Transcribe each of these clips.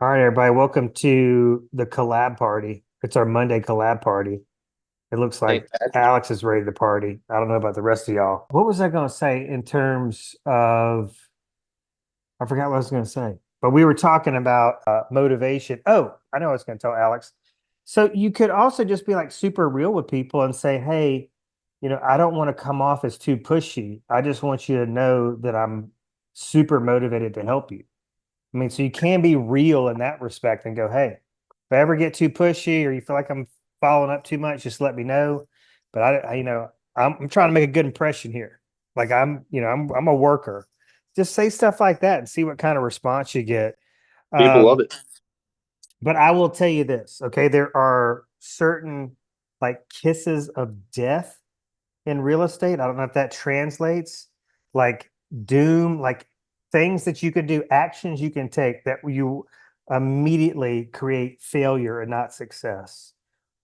All right, everybody, welcome to the collab party. It's our Monday collab party. It looks St. like Patrick's. Alex is ready to party. I don't know about the rest of y'all. What was I going to say in terms of, I forgot what I was going to say, but we were talking about motivation. Oh, I know what I was going to tell Alex. So you could also just be like super real with people and say, hey, I don't want to come off as too pushy. I just want you to know that I'm super motivated to help you. I mean, so you can be real in that respect and go, hey, if I ever get too pushy or you feel like I'm following up too much, just let me know. But I'm trying to make a good impression here. Like I'm a worker. Just say stuff like that and see what kind of response you get. People love Um, it. but I will tell you this, okay? There are certain like kisses of death in real estate. I don't know if that translates like doom, like things that you could do, actions you can take that you immediately create failure and not success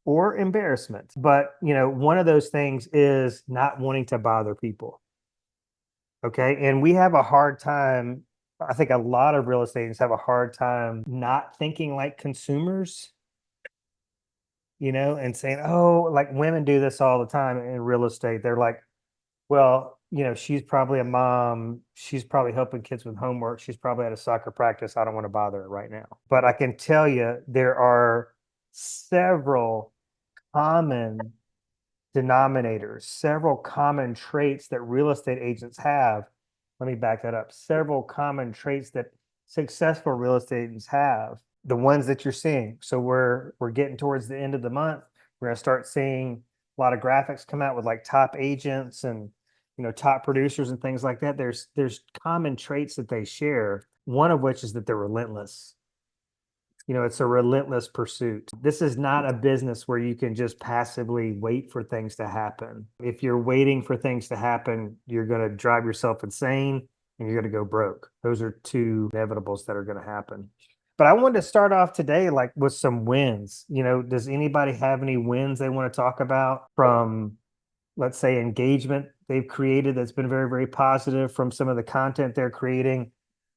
or embarrassment. But, one of those things is not wanting to bother people. Okay. And we have a hard time. I think a lot of real estate agents have a hard time not thinking like consumers, and saying, oh, like women do this all the time in real estate. They're like, well, she's probably a mom. She's probably helping kids with homework. She's probably at a soccer practice. I don't want to bother her right now. But I can tell you there are several common denominators, several common traits that real estate agents have. Let me back that up. Several common traits that successful real estate agents have, the ones that you're seeing. So we're getting towards the end of the month. We're going to start seeing a lot of graphics come out with like top agents and top producers and things like that. There's common traits that they share. One of which is that they're relentless. It's a relentless pursuit. This is not a business where you can just passively wait for things to happen. If you're waiting for things to happen, you're going to drive yourself insane and you're going to go broke. Those are two inevitables that are going to happen. But I wanted to start off today like with some wins. Does anybody have any wins they want to talk about from, let's say, engagement they've created that's been very, very positive from some of the content they're creating?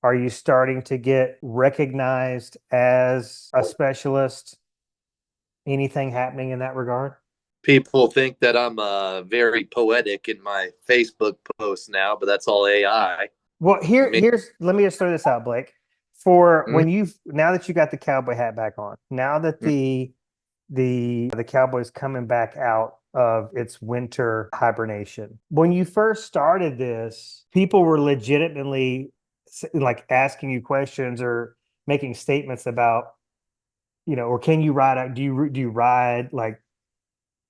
Are you starting to get recognized as a specialist? Anything happening in that regard? People think that I'm very poetic in my Facebook posts now, but that's all AI. Well, I mean, here's let me just throw this out, Blake. For mm, when you've now that you got the cowboy hat back on, now that mm, the Cowboys coming back out of its winter hibernation. When you first started this, people were legitimately like asking you questions or making statements about, or can you ride out? Do you ride like,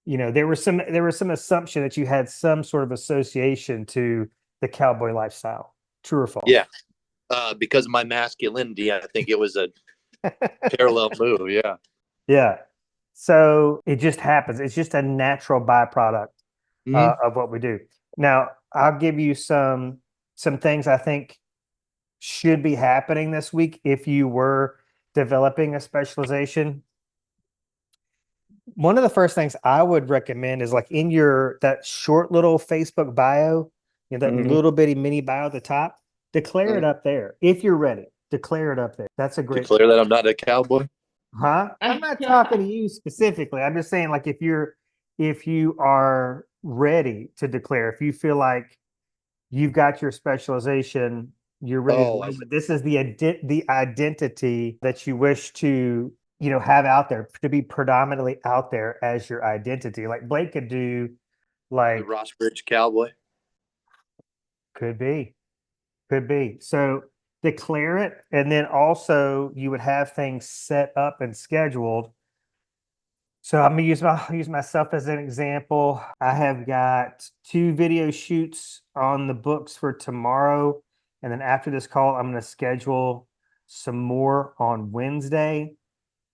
there was some assumption that you had some sort of association to the cowboy lifestyle. True or yeah, false? because of my masculinity, I think it was a parallel move. Yeah. Yeah. So it just happens. It's just a natural byproduct Mm-hmm. of what we do. Now, I'll give you some things I think should be happening this week if you were developing a specialization. One of the first things I would recommend is like in your that short little Facebook bio, that Mm-hmm. little bitty mini bio at the top, declare it up there. If you're ready, declare it up there. That's a great Declare that I'm not a cowboy. huh? I'm not talking to you specifically. I'm just saying like if you are ready to declare, if you feel like you've got your specialization, you're ready to Oh, roll with. This is the identity that you wish to, have out there, to be predominantly out there as your identity. Like Blake could do, the like Ross Bridge cowboy. could be, could be. So declare it, and then also you would have things set up and scheduled. So I'm gonna use myself as an example. I have got two video shoots on the books for tomorrow, and then after this call, I'm gonna schedule some more on Wednesday.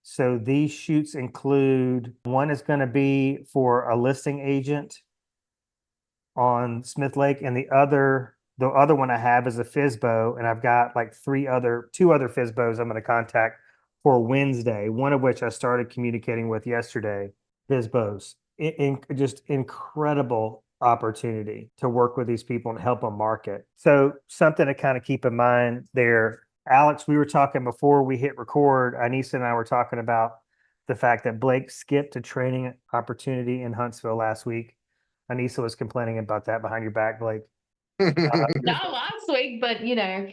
So these shoots include one is going to be for a listing agent on Smith Lake, and the other one I have is a FISBO, and I've got like two other FISBOs I'm going to contact for Wednesday. One of which I started communicating with yesterday. FISBOs, just incredible opportunity to work with these people and help them market. So something to kind of keep in mind there. Alex, we were talking before we hit record. Anissa and I were talking about the fact that Blake skipped a training opportunity in Huntsville last week. Anissa was complaining about that behind your back, Blake. Not last week, but he said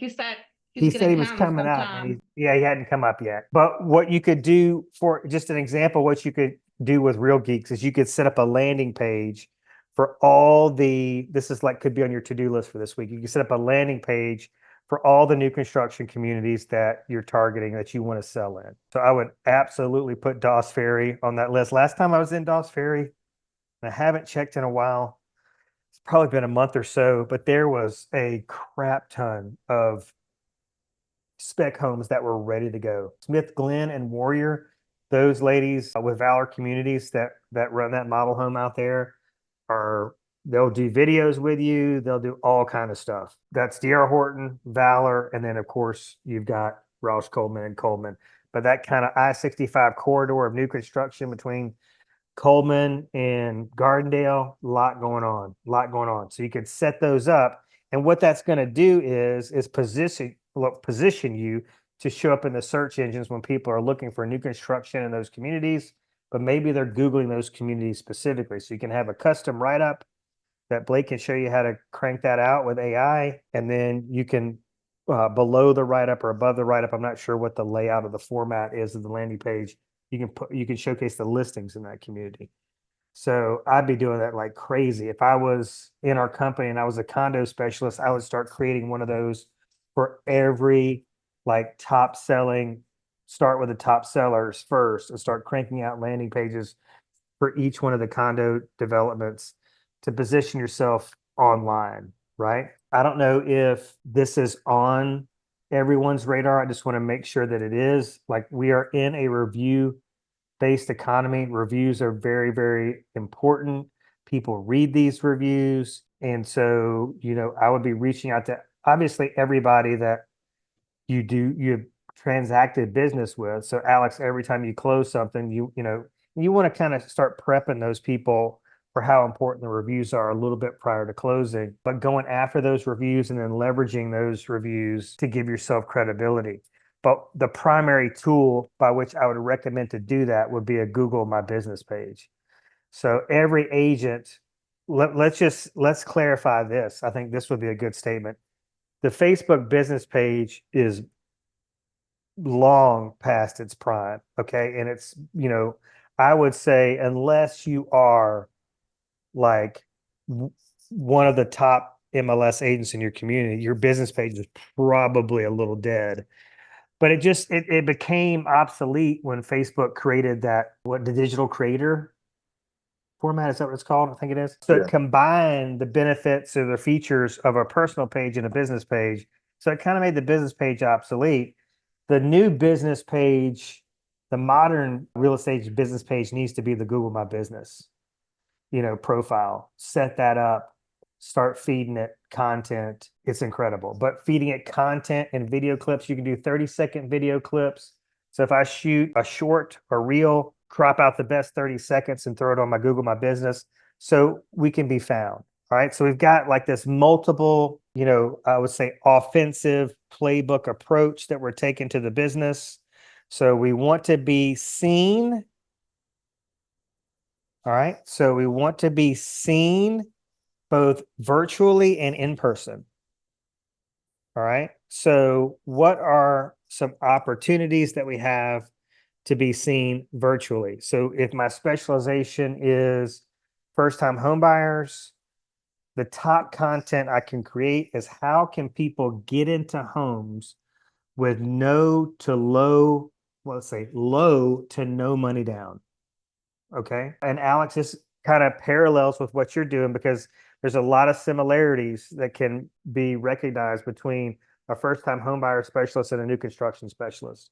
he's He gonna said he was come coming up and sometime. he hadn't come up yet. But what you could do, for just an example, what you could do with Real Geeks is you could set up a landing page for all this is like, could be on your to-do list for this week. You can set up a landing page for all the new construction communities that you're targeting that you want to sell in. So I would absolutely put Doss Ferry on that list. Last time I was in Doss Ferry, and I haven't checked in a while. It's probably been a month or so, but there was a crap ton of spec homes that were ready to go. Smith Glen and Warrior, those ladies with Valor Communities that run that model home out there, are they'll do videos with you. They'll do all kind of stuff. That's D.R. Horton, Valor, and then of course you've got Roush Coleman and Coleman. But that kind of I-65 corridor of new construction between Coleman and Gardendale, a lot going on, a lot going on. So you could set those up. And what that's going to do is position you to show up in the search engines when people are looking for new construction in those communities, but maybe they're Googling those communities specifically. So you can have a custom write-up that Blake can show you how to crank that out with AI. And then you can below the write-up or above the write-up, I'm not sure what the layout of the format is of the landing page. You can showcase the listings in that community. So I'd be doing that like crazy. If I was in our company and I was a condo specialist, I would start creating one of those for every like top selling, start with the top sellers first and start cranking out landing pages for each one of the condo developments to position yourself online, right? I don't know if this is on everyone's radar. I just want to make sure that it is. Like, we are in a review based economy. Reviews are very, very important. People read these reviews. And so, I would be reaching out to obviously everybody that you've transacted business with. So Alex, every time you close something, you want to kind of start prepping those people for how important the reviews are a little bit prior to closing, but going after those reviews and then leveraging those reviews to give yourself credibility. But the primary tool by which I would recommend to do that would be a Google My Business page. So every agent, let's clarify this. I think this would be a good statement. The Facebook business page is long past its prime. Okay. And it's, I would say, unless you are like one of the top MLS agents in your community, your business page is probably a little dead. But it became obsolete when Facebook created the digital creator format. Is that what it's called? I think it is. So it combined the benefits or the features of a personal page and a business page. So it kind of made the business page obsolete. The new business page, the modern real estate business page, needs to be the Google My Business, profile. Set that up, start feeding it content. It's incredible. But feeding it content and video clips, you can do 30-second video clips. So if I shoot a short or reel, crop out the best 30 seconds and throw it on my Google My Business so we can be found. All right. So we've got like this multiple, I would say offensive playbook approach that we're taking to the business. So we want to be seen. All right. So we want to be seen both virtually and in person. All right. So what are some opportunities that we have to be seen virtually? So if my specialization is first-time home buyers, the top content I can create is how can people get into homes with low to no money down. Okay. And Alex, this kind of parallels with what you're doing because there's a lot of similarities that can be recognized between a first-time homebuyer specialist and a new construction specialist.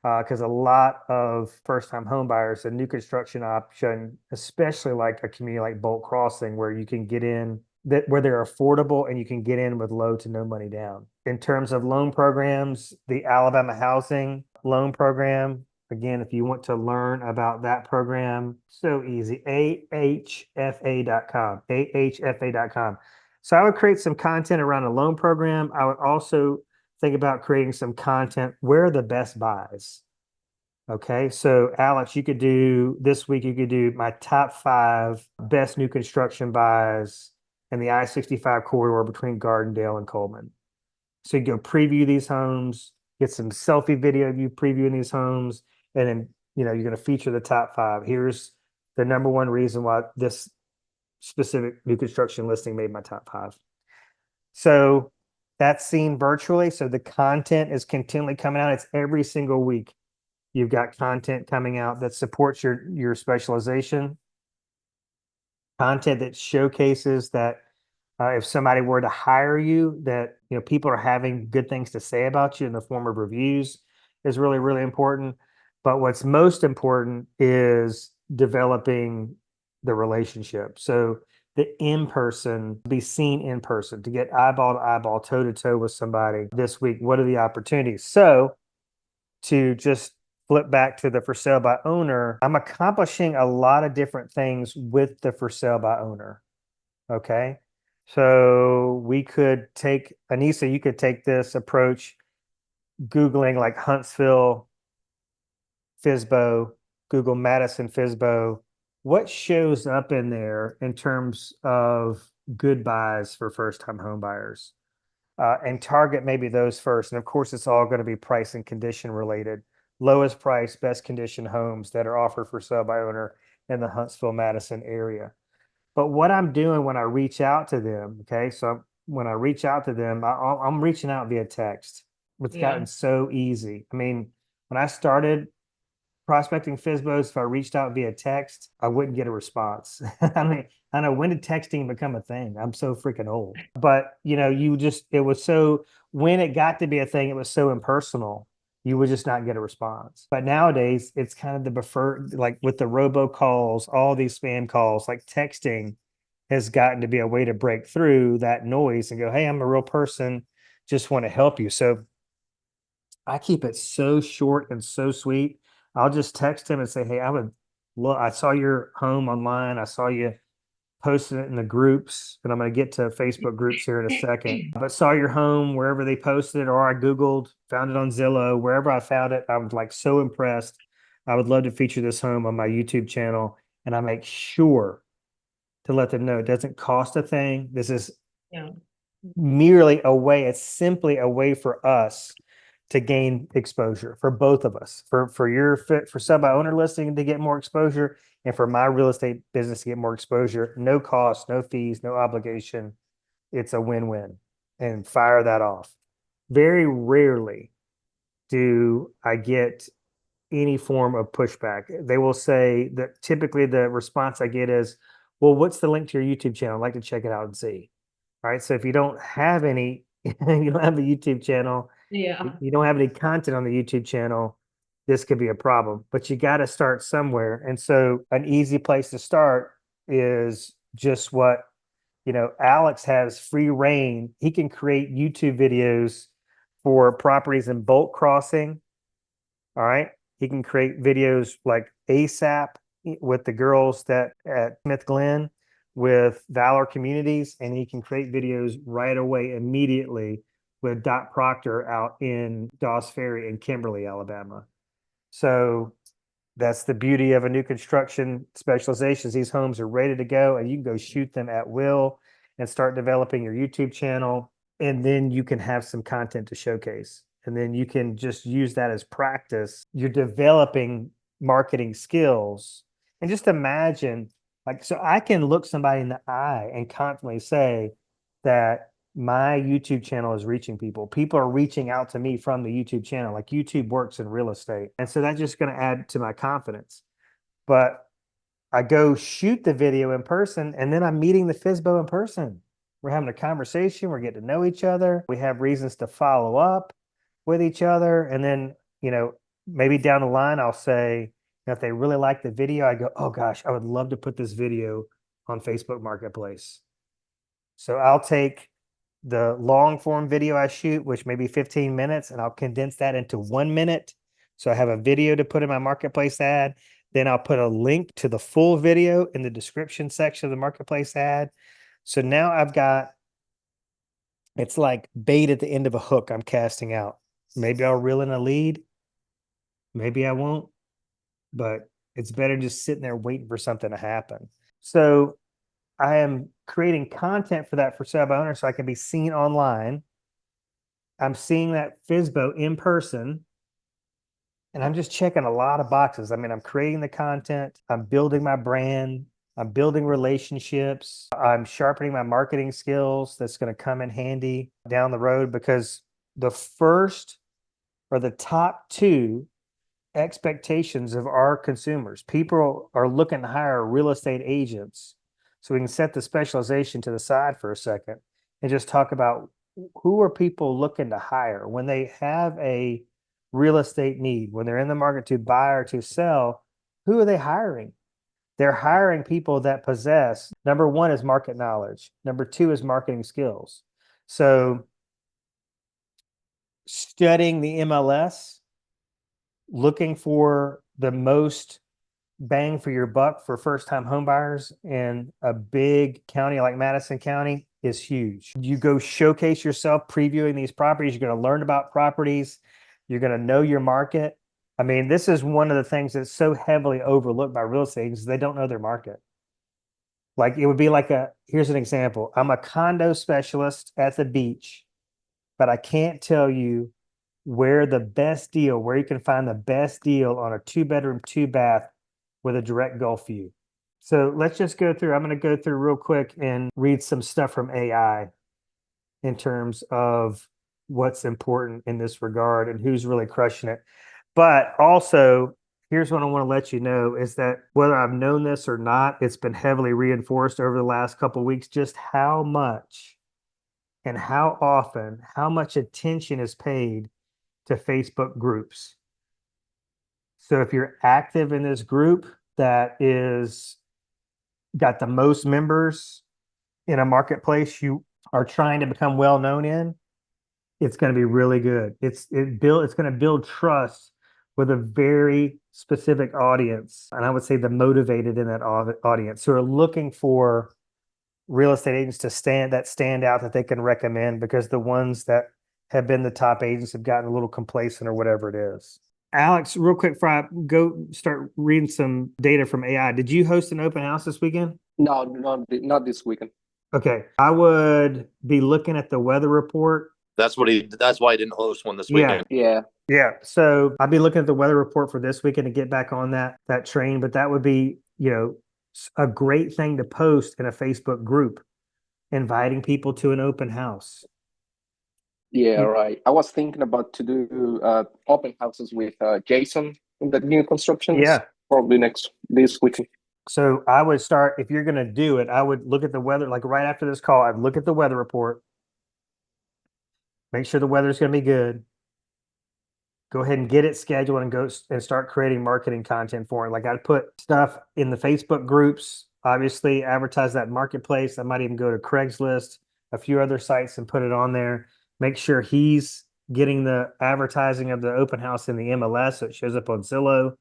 Because a lot of first-time homebuyers, a new construction option, especially like a community like Bolt Crossing, where you can get in where they're affordable and you can get in with low to no money down. In terms of loan programs, the Alabama Housing Loan Program, again, if you want to learn about that program, so easy, ahfa.com, ahfa.com. So I would create some content around a loan program. I would also think about creating some content. Where are the best buys? Okay, so Alex, you could do this week, you could do my top 5 best new construction buys in the I-65 corridor between Gardendale and Coleman. So you go preview these homes, get some selfie video of you previewing these homes, and then you're going to feature the top 5. Here's the number one reason why this specific new construction listing made my top 5. So that's seen virtually. So the content is continually coming out. It's every single week. You've got content coming out that supports your specialization, content that showcases that if somebody were to hire you, that people are having good things to say about you in the form of reviews is really, really important. But what's most important is developing the relationship. So the in-person, be seen in person, to get eyeball to eyeball, toe to toe with somebody this week. What are the opportunities? So to just flip back to the for sale by owner, I'm accomplishing a lot of different things with the for sale by owner. Okay. So we could take, Anissa, you could take this approach, Googling like Huntsville, FSBO, Google Madison FSBO. What shows up in there in terms of good buys for first-time home buyers? And target maybe those first. And of course, it's all going to be price and condition related. Lowest price, best condition homes that are offered for sale by owner in the Huntsville, Madison area. But what I'm doing when I reach out to them, okay, so when I reach out to them, I'm reaching out via text. It's gotten so easy. I mean, when I started prospecting FSBOs, if I reached out via text, I wouldn't get a response. I mean, I know, when did texting become a thing? I'm so freaking old. But when it got to be a thing, it was so impersonal, you would just not get a response. But nowadays, it's kind of the preferred, like with the robocalls, all these spam calls, like texting has gotten to be a way to break through that noise and go, hey, I'm a real person, just want to help you. So I keep it so short and so sweet. I'll just text him and say, hey, I saw your home online. I saw you posted it in the groups, and I'm going to get to Facebook groups here in a second, but saw your home wherever they posted it, or I Googled, found it on Zillow, wherever I found it. I was like so impressed. I would love to feature this home on my YouTube channel. And I make sure to let them know it doesn't cost a thing. This is merely a way. It's simply a way for us to gain exposure for both of us, for your fit for sub by owner listing to get more exposure, and for my real estate business to get more exposure. No cost, no fees, no obligation. It's a win-win, and fire that off. Very rarely do I get any form of pushback. They will say that typically the response I get is, well, what's the link to your YouTube channel? I'd like to check it out and see. All right. So if you don't have any, you don't have a YouTube channel, you don't have any content on the YouTube channel, this could be a problem. But you got to start somewhere. And so an easy place to start is just what, Alex has free reign. He can create YouTube videos for properties in Bolt Crossing. All right. He can create videos like ASAP with the girls that at Smith Glen with Valor Communities, and he can create videos right away immediately with Dot Proctor out in Dawes Ferry in Kimberly, Alabama. So that's the beauty of a new construction specializations. These homes are ready to go, and you can go shoot them at will and start developing your YouTube channel. And then you can have some content to showcase. And then you can just use that as practice. You're developing marketing skills. And just imagine, so I can look somebody in the eye and confidently say that my YouTube channel is reaching people. People are reaching out to me from the YouTube channel. Like, YouTube works in real estate. And so that's just going to add to my confidence. But I go shoot the video in person, and then I'm meeting the FSBO in person. We're having a conversation. We're getting to know each other. We have reasons to follow up with each other. And then, maybe down the line, I'll say, if they really like the video, I go, oh gosh, I would love to put this video on Facebook Marketplace. So I'll take the long form video I shoot, which may be 15 minutes, and I'll condense that into 1 minute. So I have a video to put in my Marketplace ad. Then I'll put a link to the full video in the description section of the Marketplace ad. So now I've got It's like bait at the end of a hook I'm casting out. Maybe I'll reel in a lead. Maybe I won't, but it's better just sitting there waiting for something to happen. So I am creating content for that for sale by owner so I can be seen online. I'm seeing that FISBO in person, and I'm just checking a lot of boxes. I mean, I'm creating the content, I'm building my brand, I'm building relationships, I'm sharpening my marketing skills. That's going to come in handy down the road because the first or the top two expectations of our consumers, people are looking to hire real estate agents. So we can set the specialization to the side for a second and just talk about who are people looking to hire when they have a real estate need, when they're in the market to buy or to sell. Who are they hiring? They're hiring people that possess, number one is market knowledge, number two is marketing skills. So studying the MLS, looking for the most bang for your buck for first time home buyers in a big county like Madison County is huge. You go showcase yourself previewing these properties. You're going to learn about properties. You're going to know your market. I mean, this is one of the things that's so heavily overlooked by real estate agents. They don't know their market. Like it would be like here's an example. I'm a condo specialist at the beach, but I can't tell you where you can find the best deal on a 2-bedroom, 2-bath with a direct Gulf view. So let's just go through. I'm going to go through real quick and read some stuff from AI in terms of what's important in this regard and who's really crushing it. But also, here's what I want to let you know is that whether I've known this or not, it's been heavily reinforced over the last couple of weeks, just how much and how often, how much attention is paid to Facebook groups. So if you're active in this group that is got the most members in a marketplace you are trying to become well known in, it's going to be really good. It's going to build trust with a very specific audience, and I would say the motivated in that audience who are looking for real estate agents to stand out that they can recommend because the ones that have been the top agents have gotten a little complacent or whatever it is. Alex, real quick, before I go start reading some data from AI, did you host an open house this weekend? No, not this weekend. Okay. I would be looking at the weather report. That's why he didn't host one this weekend. Yeah. Yeah. So I'd be looking at the weather report for this weekend to get back on that train. But that would be, a great thing to post in a Facebook group, inviting people to an open house. Yeah, right. I was thinking about to do open houses with Jason in the new constructions. Yeah. Probably this weekend. So I would start, if you're going to do it, I would look at the weather, like right after this call, I'd look at the weather report, make sure the weather's going to be good. Go ahead and get it scheduled and go and start creating marketing content for it. Like I'd put stuff in the Facebook groups, obviously advertise that marketplace. I might even go to Craigslist, a few other sites and put it on there. Make sure he's getting the advertising of the open house in the MLS so it shows up on Zillow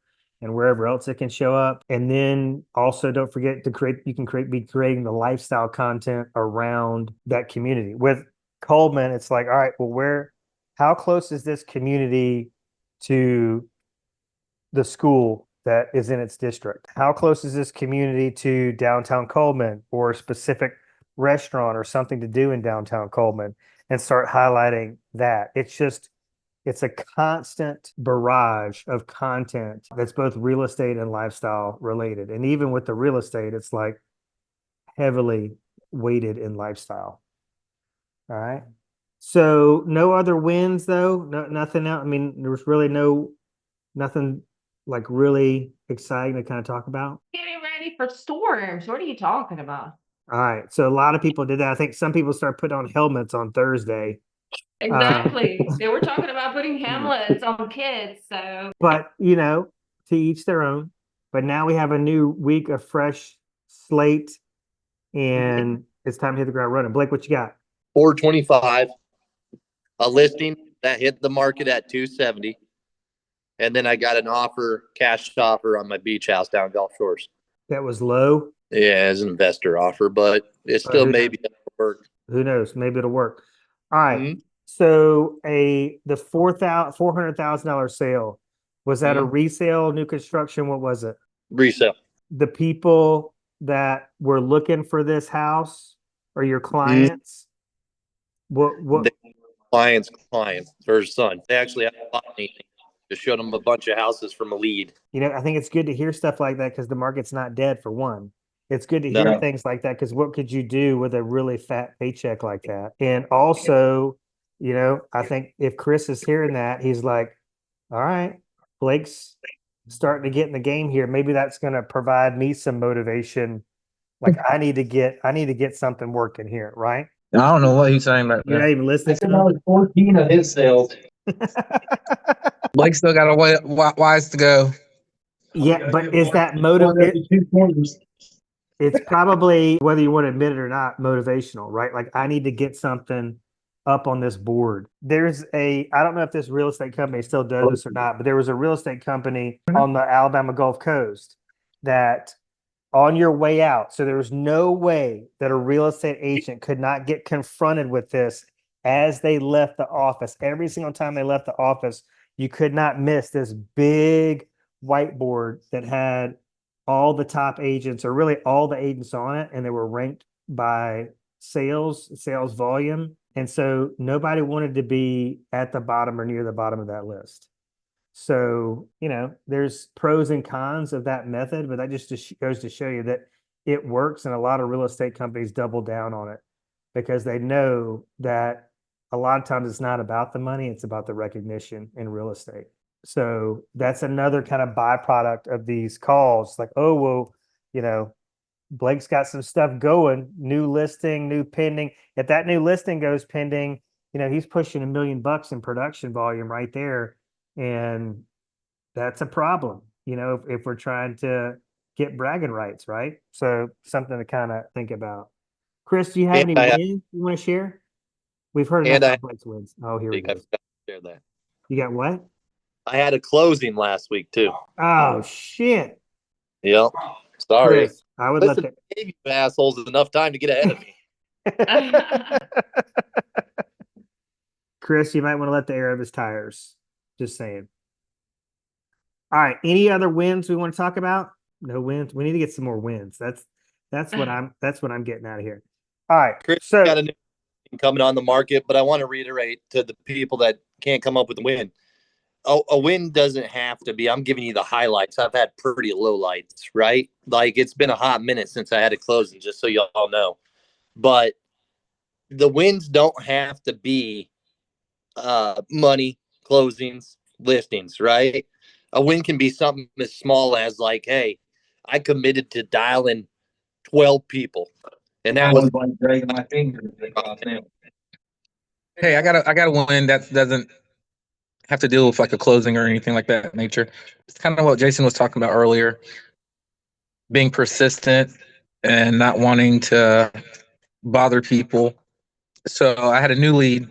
and wherever else it can show up. And then also don't forget to be creating the lifestyle content around that community. With Coleman, it's like, all right, well, how close is this community to the school that is in its district? How close is this community to downtown Coleman or a specific restaurant or something to do in downtown Coleman? And start highlighting that. It's a constant barrage of content that's both real estate and lifestyle related. And even with the real estate, it's like heavily weighted in lifestyle. All right. So no other wins though. No, nothing else. I mean, there was really nothing like really exciting to kind of talk about. Getting ready for storms. What are you talking about? All right. So a lot of people did that. I think some people started putting on helmets on Thursday. Exactly. They were talking about putting helmets on kids. So, but to each their own. But now we have a new week of fresh slate, and it's time to hit the ground running. Blake, what you got? 425, a listing that hit the market at 270, and then I got an cash offer on my beach house down Gulf Shores. That was low. Yeah, as an investor offer, but it still maybe work. Who knows? Maybe it'll work. All right. Mhm. So the $400,000 sale, was that a Mhm. resale, new construction? What was it? Resale. The people that were looking for this house are your Mhm. clients? What The clients, or son. They actually haven't bought anything. Just showed them a bunch of houses from a lead. I think it's good to hear stuff like that because the market's not dead for one. It's good to hear No. things like that because what could you do with a really fat paycheck like that? And also, I think if Chris is hearing that, he's like, all right, Blake's starting to get in the game here. Maybe that's going to provide me some motivation. Like I need to get something working here, right? I don't know what he's saying back You're not there. even listening to him. was 14 of his sales. Blake still got a wise to go. Yeah, but is that it's probably, whether you want to admit it or not, motivational, right? Like I need to get something up on this board. I don't know if this real estate company still does this or not, but there was a real estate company on the Alabama Gulf Coast that on your way out, so there was no way that a real estate agent could not get confronted with this as they left the office. Every single time they left the office, you could not miss this big whiteboard that had all the top agents, or really all the agents on it, and they were ranked by sales volume. And so nobody wanted to be at the bottom or near the bottom of that list. So, there's pros and cons of that method, but that just goes to show you that it works, and a lot of real estate companies double down on it because they know that a lot of times it's not about the money, it's about the recognition in real estate. So that's another kind of byproduct of these calls. Like, oh, well, Blake's got some stuff going, new listing, new pending. If that new listing goes pending, he's pushing $1 million in production volume right there. And that's a problem, if we're trying to get bragging rights, right? So something to kind of think about. Chris, do you have And any I have, wins you want to share? We've heard enough and I about Blake's wins. Oh, here we think I go. forgot to share that. You got what? I had a closing last week too. Oh, shit. Yep. Sorry. Chris, I would Listen, let I gave you assholes enough time to get ahead of me. Chris, you might want to let the air of his tires. Just saying. All right. Any other wins we want to talk about? No wins. We need to get some more wins. That's what I'm getting out of here. All right. Chris So got a new thing coming on the market, but I want to reiterate to the people that can't come up with a win. A win doesn't have to be. I'm giving you the highlights. I've had pretty low lights, right? Like it's been a hot minute since I had a closing, just so y'all know. But the wins don't have to be money, closings, listings, right? A win can be something as small as like, hey, I committed to dialing 12 people, and that was like dragging my fingers across now. Hey, I got a win that doesn't have to deal with like a closing or anything like that nature. It's kind of what Jason was talking about earlier, being persistent and not wanting to bother people. So I had a new lead,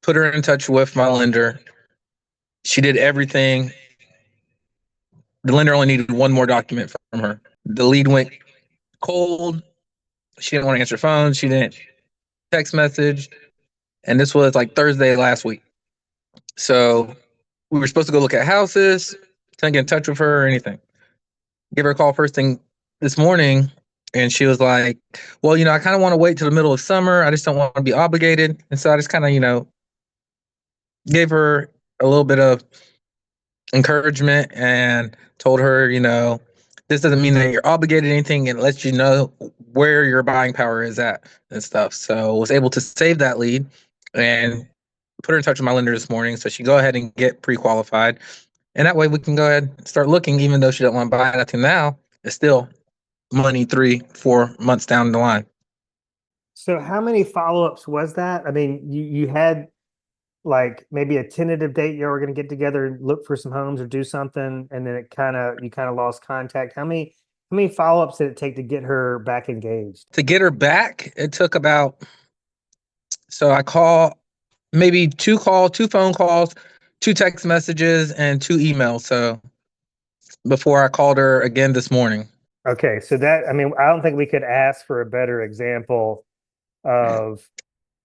put her in touch with my lender. She did everything. The lender only needed one more document from her. The lead went cold. She didn't want to answer phones. She didn't text message. And this was like Thursday last week. So we were supposed to go look at houses. Couldn't get in touch with her or anything. Give her a call first thing this morning. And she was like, well, I kind of want to wait till the middle of summer. I just don't want to be obligated. And so I just kind of, gave her a little bit of encouragement and told her, this doesn't mean that you're obligated to anything. It lets you know where your buying power is at and stuff. So was able to save that lead and put her in touch with my lender this morning. So she go ahead and get pre-qualified. And that way we can go ahead and start looking, even though she doesn't want to buy nothing now. It's still money 3-4 months down the line. So how many follow-ups was that? I mean, you had like maybe a tentative date you were going to get together and look for some homes or do something, and then you kind of lost contact. How many follow-ups did it take to get her back engaged? To get her back, it took about, so I call maybe two phone calls, 2 text messages, and 2 emails. So before I called her again this morning. Okay, so I don't think we could ask for a better example of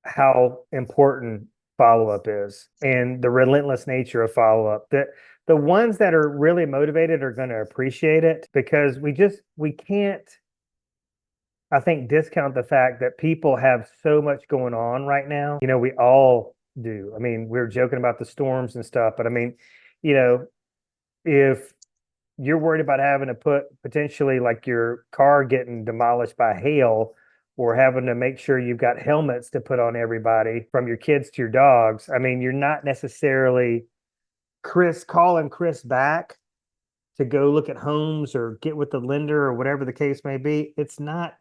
how important follow-up is and the relentless nature of follow-up. That the ones that are really motivated are going to appreciate it because we can't, I think, discount the fact that people have so much going on right now. You know, we all do. I mean, we were joking about the storms and stuff, but I mean, you know, if you're worried about having to put potentially like your car getting demolished by hail or having to make sure you've got helmets to put on everybody from your kids to your dogs. I mean, you're not necessarily calling Chris back to go look at homes or get with the lender or whatever the case may be. It's not,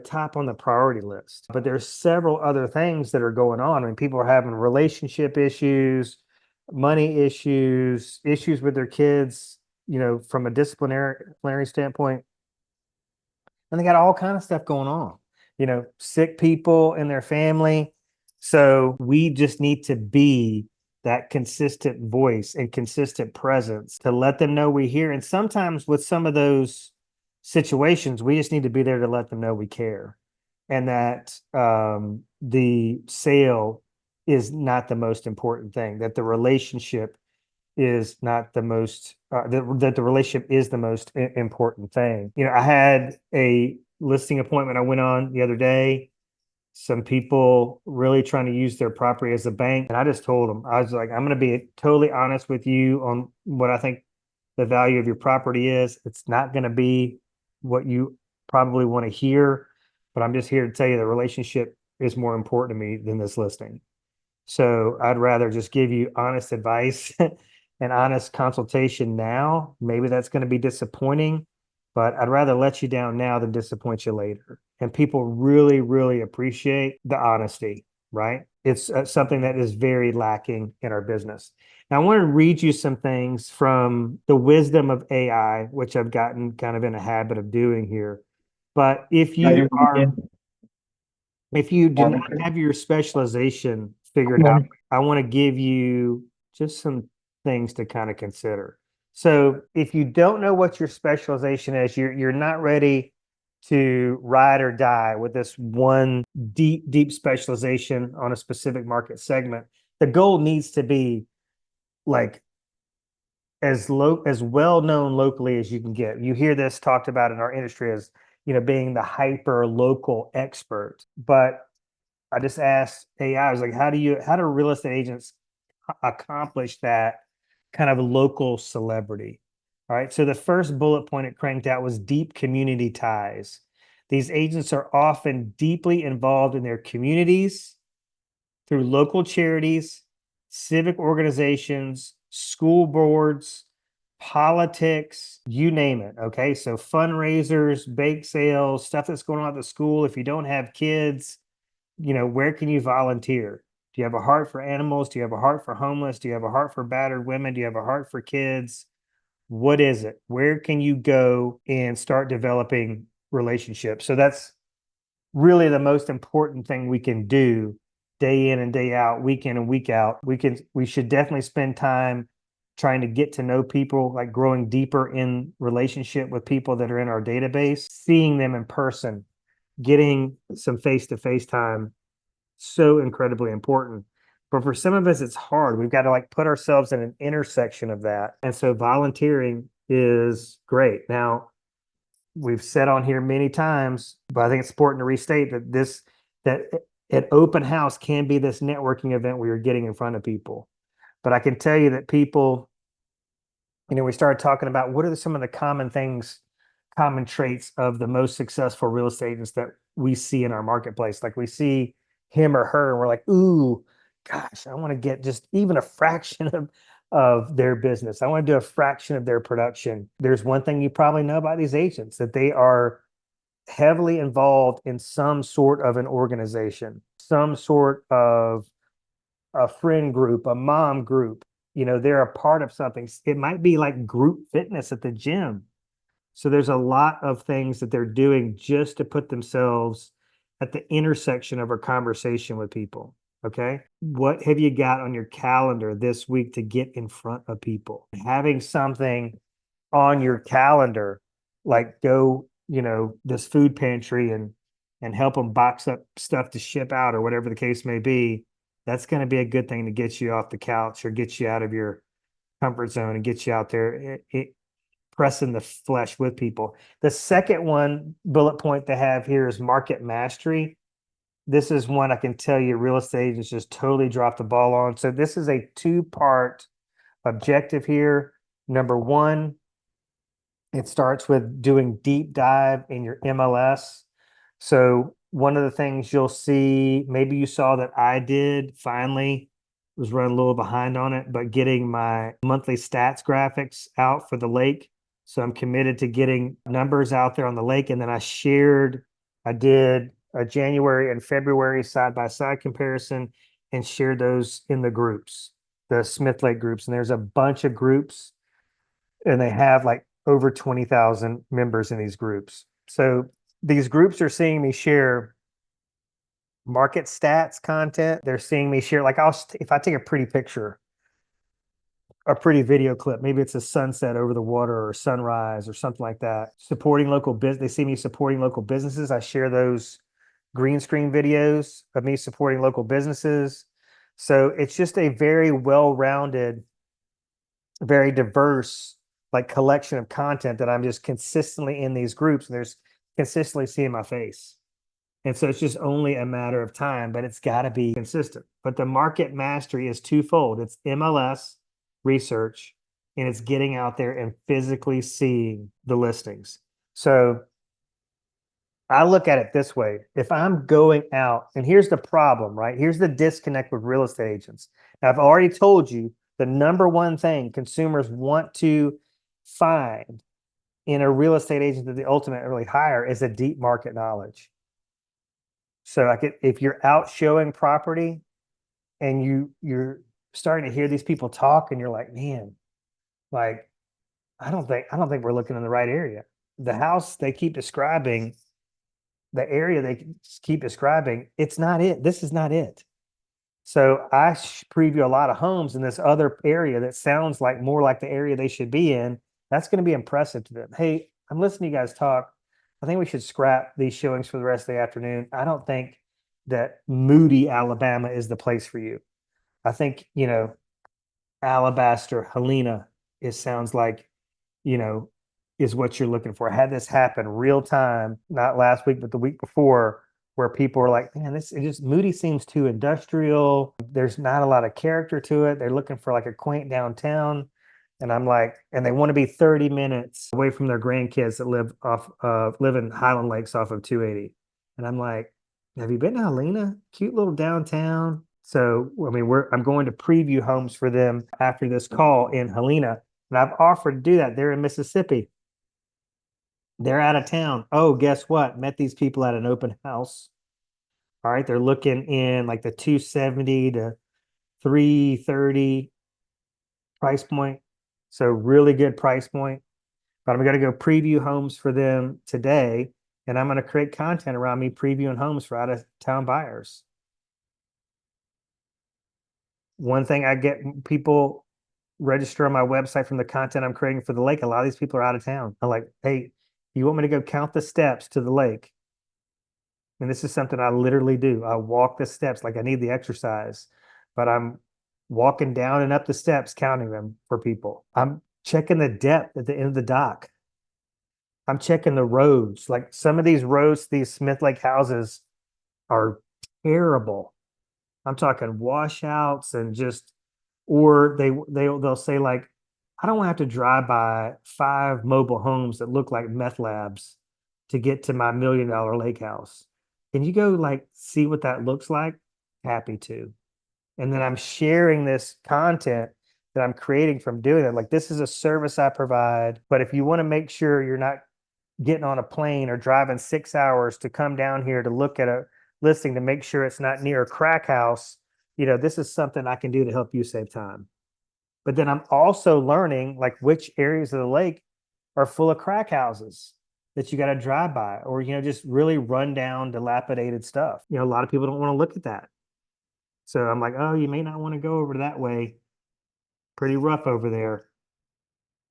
top on the priority list. But there's several other things that are going on. I mean, people are having relationship issues, money issues, issues with their kids, from a disciplinary standpoint. And they got all kind of stuff going on, sick people in their family. So we just need to be that consistent voice and consistent presence to let them know we're here. And sometimes with some of those situations, we just need to be there to let them know we care and that the sale is not the most important thing, that the relationship is not the most that the relationship is the most important thing. I had a listing appointment I went on the other day. Some people really trying to use their property as a bank, and I just told them, I was like, I'm going to be totally honest with you on what I think the value of your property is. It's not going to be what you probably want to hear, but I'm just here to tell you the relationship is more important to me than this listing. So I'd rather just give you honest advice and honest consultation now. Maybe that's going to be disappointing, but I'd rather let you down now than disappoint you later. And people really, really appreciate the honesty, right? It's something that is very lacking in our business. Now, I want to read you some things from the wisdom of AI, which I've gotten kind of in a habit of doing here. But if you do not have your specialization figured out, I want to give you just some things to kind of consider. So if you don't know what your specialization is, you're not ready to ride or die with this one deep specialization on a specific market segment. The goal needs to be like as well known locally as you can get. You hear this talked about in our industry as, being the hyper local expert. But I just asked AI, I was like, how do real estate agents accomplish that kind of local celebrity? All right. So the first bullet point it cranked out was deep community ties. These agents are often deeply involved in their communities through local charities, civic organizations, school boards, politics, you name it. Okay. So fundraisers, bake sales, stuff that's going on at the school. If you don't have kids, where can you volunteer? Do you have a heart for animals? Do you have a heart for homeless? Do you have a heart for battered women? Do you have a heart for kids? What is it? Where can you go and start developing relationships? So that's really the most important thing we can do day in and day out, week in and week out. We should definitely spend time trying to get to know people, like growing deeper in relationship with people that are in our database, seeing them in person, getting some face-to-face time, so incredibly important. But for some of us, it's hard. We've got to like put ourselves in an intersection of that. And so volunteering is great. Now, we've said on here many times, but I think it's important to restate that an open house can be this networking event where you're getting in front of people. But I can tell you that people, we started talking about what are some of the common traits of the most successful real estate agents that we see in our marketplace. Like we see him or her, and we're like, ooh, gosh, I want to get just even a fraction of their business. I want to do a fraction of their production. There's one thing you probably know about these agents, that they are heavily involved in some sort of an organization, some sort of a friend group, a mom group. They're a part of something. It might be like group fitness at the gym. So there's a lot of things that they're doing just to put themselves at the intersection of a conversation with people. Okay. What have you got on your calendar this week to get in front of people? Having something on your calendar, like go, this food pantry and, and help them box up stuff to ship out or whatever the case may be, that's going to be a good thing to get you off the couch or get you out of your comfort zone and get you out there pressing the flesh with people. The second one bullet point they have here is market mastery. This is one I can tell you real estate agents just totally dropped the ball on. So this is a two-part objective here. Number one, it starts with doing deep dive in your MLS. So one of the things you'll see, maybe you saw that I did finally, was running a little behind on it, but getting my monthly stats graphics out for the lake. So I'm committed to getting numbers out there on the lake. And then I did a January and February side-by-side comparison and shared those in the groups, the Smith Lake groups. And there's a bunch of groups and they have like over 20,000 members in these groups. So these groups are seeing me share market stats content. They're seeing me share, like if I take a pretty picture, a pretty video clip, maybe it's a sunset over the water or sunrise or something like that, supporting local business. They see me supporting local businesses. I share those green screen videos of me supporting local businesses. So it's just a very well-rounded, very diverse like collection of content that I'm just consistently in these groups and there's consistently seeing my face. And so it's just only a matter of time, but it's got to be consistent. But the market mastery is twofold. It's MLS research and it's getting out there and physically seeing the listings. So I look at it this way. If I'm going out, and here's the problem, right? Here's the disconnect with real estate agents. Now, I've already told you the number one thing consumers want to find in a real estate agent that they ultimately hire is a deep market knowledge. So if you're out showing property and you're starting to hear these people talk and you're like, man, like, I don't think we're looking in the right area. The house they keep describing, the area they keep describing, it's not it. This is not it. So I preview a lot of homes in this other area that sounds like more like the area they should be in. That's going to be impressive to them. Hey, I'm listening to you guys talk. I think we should scrap these showings for the rest of the afternoon. I don't think that Moody, Alabama is the place for you. I think, Alabaster, Helena, it sounds like, is what you're looking for. I had this happen real time, not last week, but the week before, where people were like, man, Moody seems too industrial. There's not a lot of character to it. They're looking for like a quaint downtown. And I'm like, and they want to be 30 minutes away from their grandkids that live in Highland Lakes off of 280. And I'm like, have you been to Helena? Cute little downtown. So, I mean, I'm going to preview homes for them after this call in Helena. And I've offered to do that. They're in Mississippi. They're out of town. Oh, guess what? Met these people at an open house. All right. They're looking in like the 270 to 330 price point. So really good price point. But I'm going to go preview homes for them today. And I'm going to create content around me previewing homes for out of town buyers. One thing I get people register on my website from the content I'm creating for the lake. A lot of these people are out of town. I'm like, hey, you want me to go count the steps to the lake? And this is something I literally do. I walk the steps like I need the exercise, but I'm walking down and up the steps, counting them for people. I'm checking the depth at the end of the dock. I'm checking the roads. Like some of these roads, these Smith Lake houses are terrible. I'm talking washouts and just, or they'll say like, I don't want to have to drive by 5 mobile homes that look like meth labs to get to my $1 million lake house. Can you go like see what that looks like? Happy to. And then I'm sharing this content that I'm creating from doing it. Like this is a service I provide, but if you want to make sure you're not getting on a plane or driving 6 hours to come down here to look at a listing to make sure it's not near a crack house, this is something I can do to help you save time. But then I'm also learning like which areas of the lake are full of crack houses that you got to drive by, or, just really run down, dilapidated stuff. A lot of people don't want to look at that. So I'm like, oh, you may not want to go over that way. Pretty rough over there.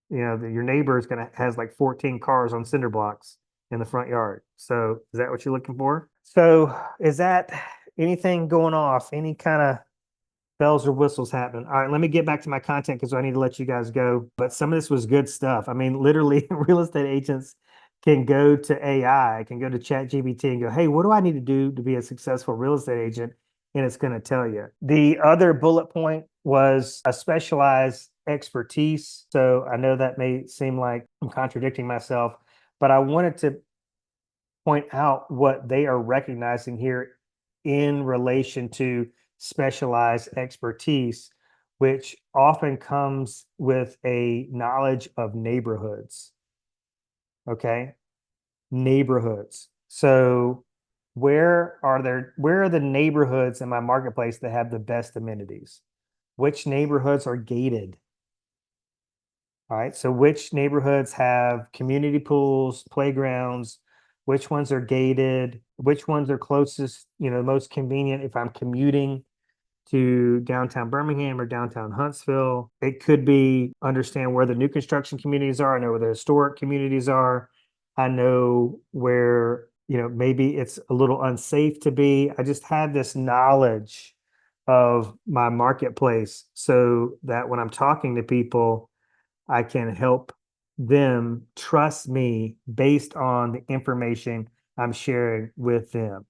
Your neighbor has like 14 cars on cinder blocks in the front yard. So is that what you're looking for? So is that anything going off? Any kind of bells or whistles happening? All right, let me get back to my content because I need to let you guys go. But some of this was good stuff. I mean, literally, real estate agents can go to AI, can go to ChatGPT and go, hey, what do I need to do to be a successful real estate agent? And it's going to tell you. The other bullet point was a specialized expertise. So I know that may seem like I'm contradicting myself, but I wanted to point out what they are recognizing here in relation to specialized expertise, which often comes with a knowledge of neighborhoods. Okay. Neighborhoods. So where are the neighborhoods in my marketplace that have the best amenities? Which neighborhoods are gated? All right. So which neighborhoods have community pools, playgrounds? Which ones are gated? Which ones are closest, most convenient if I'm commuting to downtown Birmingham or downtown Huntsville? It could be understand where the new construction communities are. I know where the historic communities are. I know where, maybe it's a little unsafe to be. I just have this knowledge of my marketplace so that when I'm talking to people, I can help them trust me based on the information I'm sharing with them.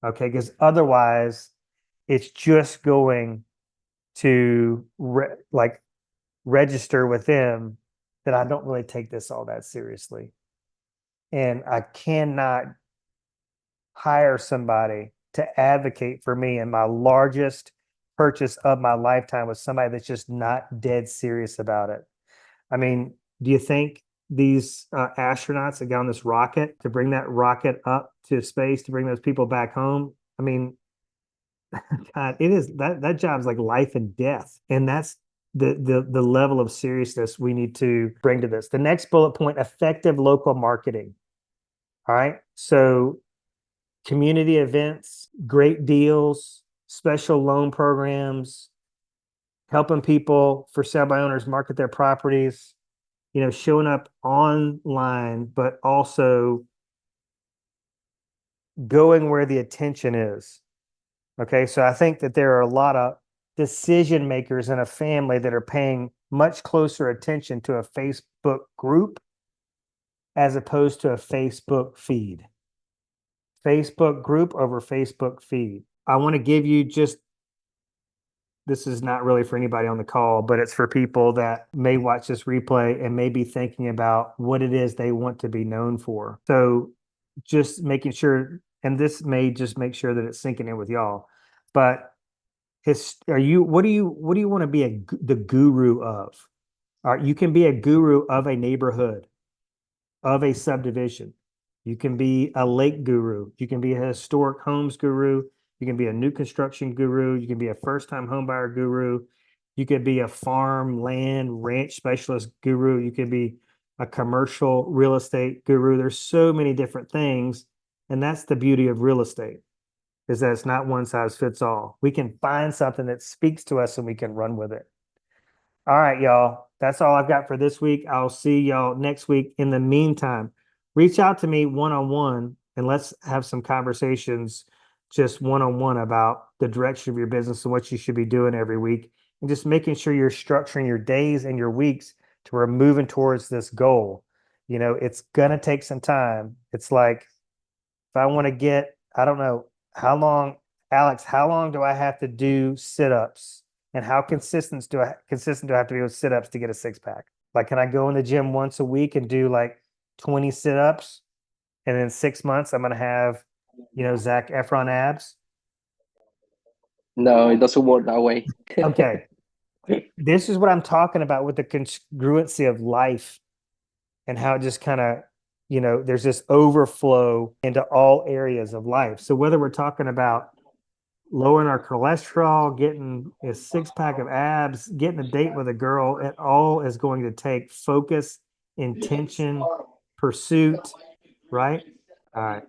Okay, because otherwise it's just going to register with them that I don't really take this all that seriously. And I cannot hire somebody to advocate for me in my largest purchase of my lifetime with somebody that's just not dead serious about it. I mean, do you think these astronauts that got on this rocket to bring that rocket up to space to bring those people back home? I mean, God, it is that job's like life and death, and that's the level of seriousness we need to bring to this. The next bullet point: effective local marketing. All right, so community events, great deals, special loan programs, helping people for sale by owners market their properties. Showing up online, but also going where the attention is. Okay. So I think that there are a lot of decision makers in a family that are paying much closer attention to a Facebook group as opposed to a Facebook feed. Facebook group over Facebook feed. I want to give you this is not really for anybody on the call, but it's for people that may watch this replay and may be thinking about what it is they want to be known for. So just making sure, and this may just make sure that it's sinking in with y'all, but what do you want to be the guru of? All right, you can be a guru of a neighborhood, of a subdivision. You can be a lake guru. You can be a historic homes guru. You can be a new construction guru. You can be a first-time homebuyer guru. You could be a farm, land, ranch specialist guru. You could be a commercial real estate guru. There's so many different things. And that's the beauty of real estate, is that it's not one size fits all. We can find something that speaks to us and we can run with it. All right, y'all. That's all I've got for this week. I'll see y'all next week. In the meantime, reach out to me one-on-one and let's have some conversations just one-on-one about the direction of your business and what you should be doing every week, and just making sure you're structuring your days and your weeks to where we're moving towards this goal. It's going to take some time. It's like, if I want to get, I don't know Alex, how long do I have to do sit-ups? And how consistent do I have to be with sit-ups to get a six-pack? Like, can I go in the gym once a week and do like 20 sit-ups? And in 6 months, I'm going to have, Zac Efron abs? No, it doesn't work that way. Okay. This is what I'm talking about with the congruency of life and how it just kind of, there's this overflow into all areas of life. So whether we're talking about lowering our cholesterol, getting a six-pack of abs, getting a date with a girl, it all is going to take focus, intention, pursuit, right? All right.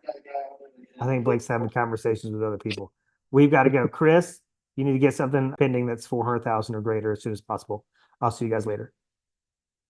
I think Blake's having conversations with other people. We've got to go. Chris, you need to get something pending that's 400,000 or greater as soon as possible. I'll see you guys later.